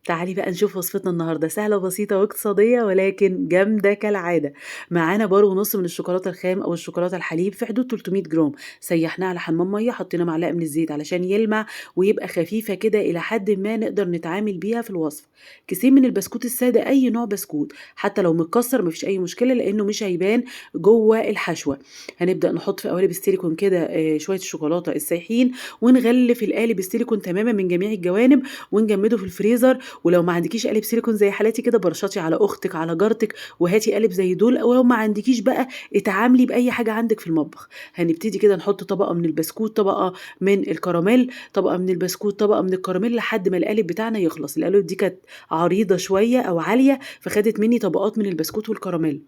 تعالي بقى نشوف وصفتنا النهارده سهلة وبسيطة واقتصادية ولكن جامدة كالعادة. معانا بار ونص من الشوكولاتة الخام أو الشوكولاتة الحليب في حدود 300 جرام، سيحناه على حمام مية، حطينا معلقة من الزيت علشان يلمع ويبقى خفيفة كده إلى حد ما نقدر نتعامل بيها في الوصفة. كيسين من البسكوت السادة، أي نوع بسكوت حتى لو متكسر مفيش أي مشكلة لأنه مش هيبان جوه الحشوة. هنبدأ نحط في قوالب السيليكون كده شوية الشوكولاتة السايحين، ونغلف القالب السيليكون تماما من جميع الجوانب ونجمده في الفريزر. ولو ما عندكيش قالب سيليكون زي حالاتي كده برشطي على أختِك، على جارتِك، وهاتي قالب زي دول، ولو ما عندكيش بقى اتعاملي بأي حاجة عندِك في المطبخ. هنبتدي كده نحط طبقة من البسكوت، طبقة من الكراميل، طبقة من البسكوت، طبقة من الكراميل، لحد ما القالب بتاعنا يخلص. القوالب دي كانت عريضة شوية أو عالية، فخدت مني طبقات من البسكوت والكراميل.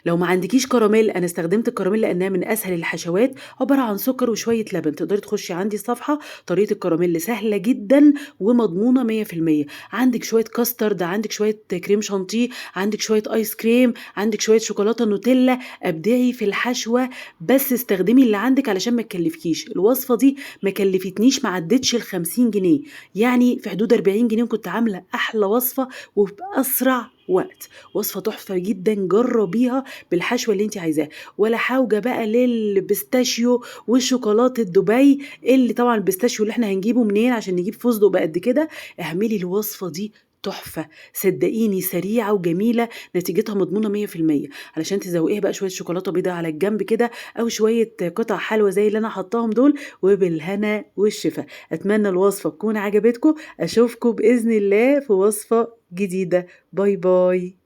لو ما عندكيش كراميل، أنا استخدمت الكراميل لأنها من أسهل الحشوات، عبارة عن سكر وشوية لبن. تقدري تخشي عندي الصفحة، طريقة الكراميل سهلة جدًا ومضمونة 100%. عندِك شوية كاسترد، عندِك شوية كريم شانتيه، عندِك شوية آيس كريم، عندِك شوية شوكولاتة نوتيلا، أبدعي في الحشوة بس استخدمي اللي عندِك علشان ما تكلفكيش. الوصفة دي ما كلفتنيش، ما عدتش ال50 جنيه، يعني في حدود 40 جنيه وكنت عاملة أحلى وصفة وبأسرع وقت. وصفة تحفة جدًا، جربيها بالحشوة اللي أنتِ عايزاها، ولا حوجة بقى للبيستاشيو وشوكولاتة دبي، اللي طبعًا البيستاشيو اللي إحنا هنجيبه منين عشان نجيب فستق بقد كده. اعملي الوصفة دي تحفة، صدقيني سريعة وجميلة، نتيجتها مضمونة 100%. علشان تذوقيها بقى شوية شوكولاتة بيضا على الجنب كده، أو شوية قطع حلوى زي اللي أنا حاطاهم دول، وبالهنا والشفا. أتمنى الوصفة تكون عجبتكم، أشوفكم بإذن الله في وصفة جديدة. باي باي.